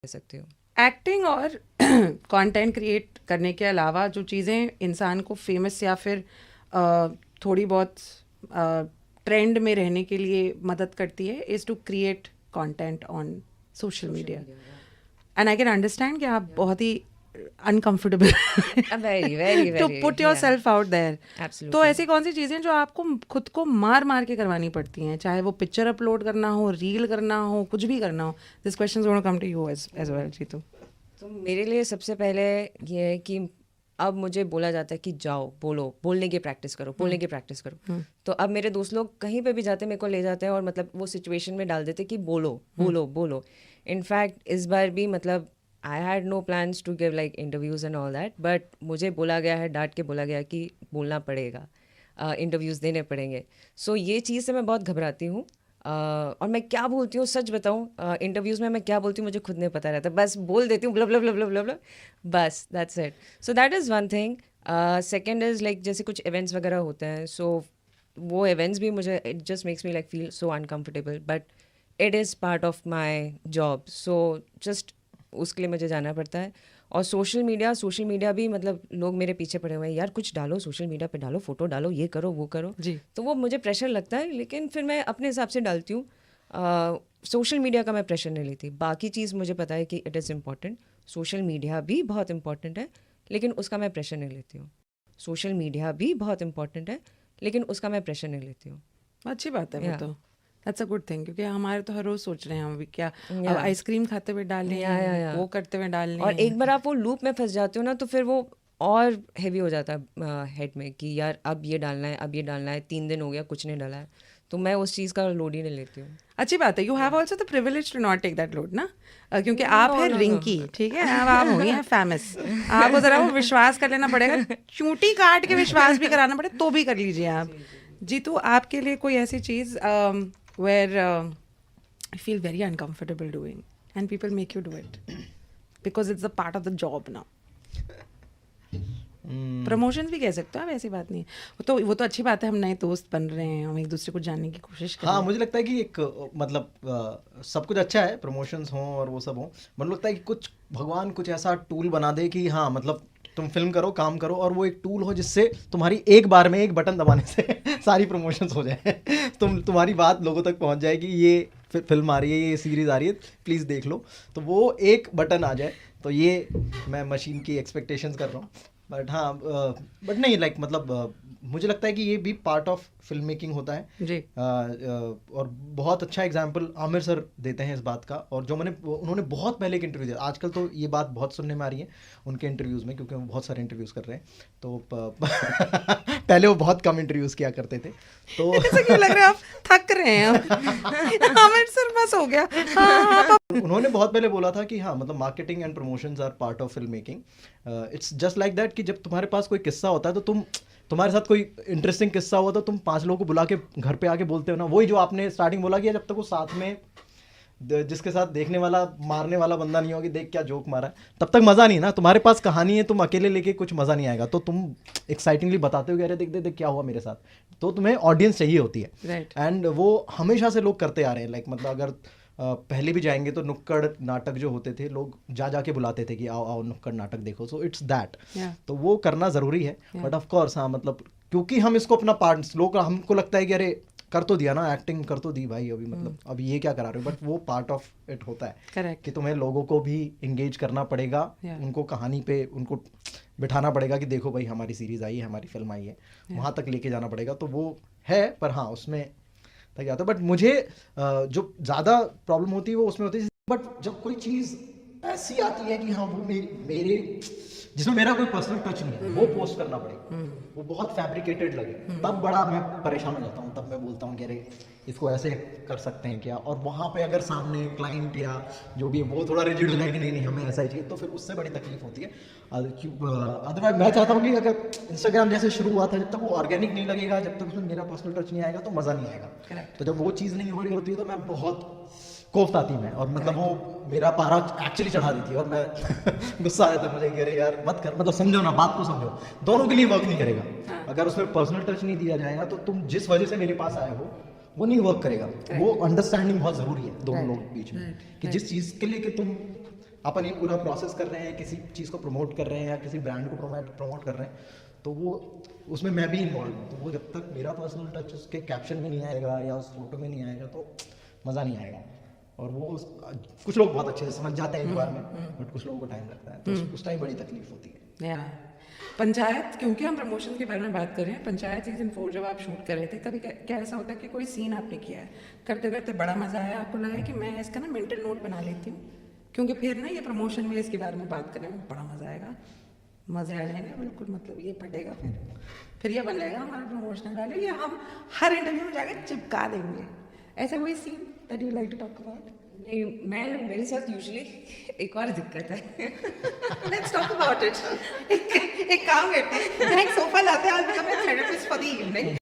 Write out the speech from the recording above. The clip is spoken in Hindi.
सकती हूँ। एक्टिंग और कंटेंट क्रिएट करने के अलावा जो चीज़ें इंसान को फेमस या फिर थोड़ी बहुत ट्रेंड में रहने के लिए मदद करती है is to create content on social media. And I can understand कि आप बहुत ही uncomfortable very very too very put yourself out there. तो एब्सोल्युटली। ऐसी कौन सी चीज़ें जो आपको खुद को मार मार के करवानी पड़ती हैं, चाहे वो पिक्चर अपलोड करना हो, रील करना हो, कुछ भी करना हो? This question is gonna come to you as well Jitu. तो मेरे लिए सबसे पहले ये है कि अब मुझे बोला जाता है कि जाओ बोलो, बोलने की प्रैक्टिस करो, बोलने की प्रैक्टिस करो। तो अब मेरे दोस्त लोग कहीं पे भी जाते मेरे को ले जाते हैं और मतलब वो सिचुएशन में डाल देते कि बोलो बोलो बोलो. इनफैक्ट इस बार भी मतलब I had no plans to give like interviews and all that, but मुझे बोला गया है, डांट के बोला गया है कि बोलना पड़ेगा, इंटरव्यूज़ देने पड़ेंगे. सो ये चीज़ से मैं बहुत घबराती हूँ. और मैं क्या बोलती हूँ सच बताऊँ, इंटरव्यूज़ में मैं क्या बोलती हूँ मुझे खुद नहीं पता रहता, बस बोल देती हूँ ब्ला ब्ला ब्ला ब्ला ब्ला ब्ला, बस that's it. So that is one thing. Second is like जैसे कुछ इवेंट्स वगैरह होते हैं, सो वो इवेंट्स भी मुझे it just makes me like feel so uncomfortable, but it is part of my job. So just उसके लिए मुझे जाना पड़ता है. और सोशल मीडिया भी मतलब लोग मेरे पीछे पड़े हुए हैं, यार कुछ डालो सोशल मीडिया पे, डालो फोटो डालो, ये करो वो करो. जी. तो वो मुझे प्रेशर लगता है, लेकिन फिर मैं अपने हिसाब से डालती हूँ. सोशल मीडिया का मैं प्रेशर नहीं लेती. बाकी चीज़ मुझे पता है कि it is important, social media भी बहुत इंपॉर्टेंट है, लेकिन उसका मैं प्रेशर नहीं लेती हूँ. सोशल मीडिया भी बहुत इंपॉर्टेंट है, लेकिन उसका मैं प्रेशर नहीं लेती हूँ. अच्छी बात है वो Yeah. तो. दैट्स अ गुड थिंग, क्योंकि हमारे तो हर रोज सोच रहे हैं हम अभी क्या अब Yeah. आइसक्रीम खाते हुए डालने Yeah. वो करते हुए डालने. और एक बार आप वो लूप में फंस जाते हो ना, तो फिर वो और हैवी हो जाता है हेड में कि यार अब ये डालना है, अब ये डालना है, 3 दिन हो गया कुछ नहीं डाला है. तो मैं उस चीज़ का लोड ही नहीं लेती हूँ. अच्छी बात है. You have also the privilege to not take that load ना, क्योंकि आप है रिंकी, ठीक है, अब आप हुई हैं फेमस. आपको जरा वो विश्वास कर लेना पड़ेगा, चूंटी काट के विश्वास भी कराना पड़े तो भी कर लीजिए आप. जीतू, आपके लिए कोई ऐसी चीज़ where I feel very uncomfortable doing and people make you do it because it's a part of the job now? Promotions भी कह सकते हो आप, ऐसी बात नहीं है. वो तो अच्छी बात है, हम नए दोस्त बन रहे हैं, हम एक दूसरे को जानने की कोशिश कर रहे हाँ, हैं. मुझे लगता है कि एक सब कुछ अच्छा है, प्रमोशंस हों और वो सब हों. मुझे लगता है कि कुछ भगवान कुछ ऐसा टूल बना दे कि हाँ मतलब तुम फिल्म करो, काम करो, और वो एक टूल हो जिससे तुम्हारी एक बार में एक बटन दबाने से सारी प्रमोशंस हो जाए. तुम्हारी बात लोगों तक पहुंच जाए कि ये फिल्म आ रही है, ये सीरीज़ आ रही है, प्लीज़ देख लो. तो वो एक बटन आ जाए, तो ये मैं मशीन की एक्सपेक्टेशंस कर रहा हूँ. बट हाँ, बट नहीं लाइक मतलब मुझे लगता है कि ये भी पार्ट ऑफ फिल्म मेकिंग होता है. जी. और बहुत अच्छा एग्जाम्पल आमिर सर देते हैं इस बात का. और जो उन्होंने बहुत पहले एक इंटरव्यू दिया, आजकल तो ये बात बहुत सुनने में आ रही है उनके इंटरव्यूज़ में, क्योंकि वो बहुत सारे इंटरव्यूज़ कर रहे हैं. तो पहले वो बहुत कम इंटरव्यूज़ किया करते थे. तो ऐसा क्यों लग रहा है आप थक रहे हैं अब? आमिर सर बस हो गया. हाँ, उन्होंने बहुत पहले बोला था कि हाँ मतलब marketing and promotions are part of film making. It's just like that कि जब तुम्हारे पास कोई किस्सा होता है, तो तुम्हारे साथ कोई इंटरेस्टिंग किस्सा हुआ तो तुम 5 लोगों को बुला के घर पे आके बोलते हो ना. वही जो आपने स्टार्टिंग बोला कि जब तक वो साथ में जिसके साथ देखने वाला मारने वाला बंदा नहीं होगी, देख क्या जोक मारा है, तब तक मज़ा नहीं ना. तुम्हारे पास कहानी है, तुम अकेले लेके कुछ मज़ा नहीं आएगा. तो तुम एक्साइटिंगली बताते हो कि अरे देख देख क्या हुआ मेरे साथ. तो तुम्हें ऑडियंस चाहिए होती है. राइट. एंड वो हमेशा से लोग करते आ रहे हैं. लाइक मतलब अगर पहले भी जाएंगे तो नुक्कड़ नाटक जो होते थे, लोग जाके बुलाते थे कि आओ आओ नुक्कड़ नाटक देखो. So it's that. तो वो करना ज़रूरी है. बट ऑफ कोर्स हाँ मतलब क्योंकि हम इसको अपना पार्ट, लोग हमको लगता है कि अरे कर तो दिया ना, एक्टिंग कर तो दी भाई, अभी मतलब अभी ये क्या करा रहे हो. बट वो पार्ट ऑफ इट होता है. करेक्ट. कि तुम्हें लोगों को भी इंगेज करना पड़ेगा. उनको कहानी पे उनको बिठाना पड़ेगा कि देखो भाई हमारी सीरीज़ आई है, हमारी फिल्म आई है, वहाँ तक लेके जाना पड़ेगा. तो वो है. पर हाँ उसमें तक जाता है. बट मुझे जो ज़्यादा प्रॉब्लम होती है वो उसमें होती है, बट जब कोई चीज़ ऐसी आती है कि हाँ वो मेरे जिसमें मेरा कोई पर्सनल टच नहीं है, वो पोस्ट करना पड़ेगा, वो बहुत फैब्रिकेटेड लगे, तब बड़ा मैं परेशान हो जाता हूँ. तब मैं बोलता हूँ कि अरे इसको ऐसे कर सकते हैं क्या. और वहाँ पे अगर सामने क्लाइंट या जो भी है वो थोड़ा रिजिड हो जाए कि नहीं नहीं हमें ऐसा ही चाहिए, तो फिर उससे बड़ी तकलीफ होती है. अदरवाइज मैं चाहता हूँ कि अगर इंस्टाग्राम जैसे शुरू हुआ था, जब तक वो ऑर्गेनिक नहीं लगेगा, जब तक उसमें मेरा पर्सनल टच नहीं आएगा, तो मज़ा नहीं आएगा. तो जब वो चीज़ नहीं हो रही होती है तो मैं बहुत कोफ्त आती मैं, और मतलब वो मेरा पारा एक्चुअली चढ़ा दी थी. और मैं गुस्सा आया था मुझे कि अरे यार मत कर, मतलब समझो ना, बात को समझो. दोनों के लिए वर्क नहीं करेगा. अगर उसमें पर्सनल टच नहीं दिया जाएगा तो तुम जिस वजह से मेरे पास आए हो वो नहीं वर्क करेगा. वो अंडरस्टैंडिंग बहुत ज़रूरी है दोनों लोगों के बीच में, कि जिस चीज़ के लिए कि तुम अपन ये पूरा प्रोसेस कर रहे हैं, किसी चीज़ को प्रमोट कर रहे हैं या किसी ब्रांड को प्रमोट कर रहे हैं, तो वो उसमें मैं भी इन्वॉल्व हूँ, तो वो जब तक मेरा पर्सनल टच उसके कैप्शन में नहीं आएगा या उस फोटो में नहीं आएगा तो मज़ा नहीं आएगा। और वो कुछ लोग बहुत अच्छे से समझ जाते हैं एक बार में, बट कुछ लोगों को टाइम लगता है, तो उस टाइम बड़ी तकलीफ होती है। या पंचायत, क्योंकि हम प्रमोशन के बारे में बात कर रहे हैं, पंचायत सीजन 4 जब आप शूट कर रहे थे, कभी क्या ऐसा होता है कि कोई सीन आपने किया है, करते करते बड़ा मज़ा आया, आपको लगा कि मैं इसका ना मेंटल नोट बना लेती हूँ, क्योंकि फिर ना ये प्रमोशन में इसके बारे में बात करने में बड़ा मज़ा आएगा, मज़ा आ जाएगा बिल्कुल, मतलब ये पड़ेगा, फिर ये बन जाएगा हमारा प्रमोशनल वाले, ये हम हर इंटरव्यू में जाकर चिपका देंगे। ऐसा कोई scene that you like to talk about? नहीं, मेरे साथ यूजुअली एक और दिक्कत है। Let's talk about it. एक काम करते हैं, एक सोफा लाते हैं, आज become a therapist for the evening.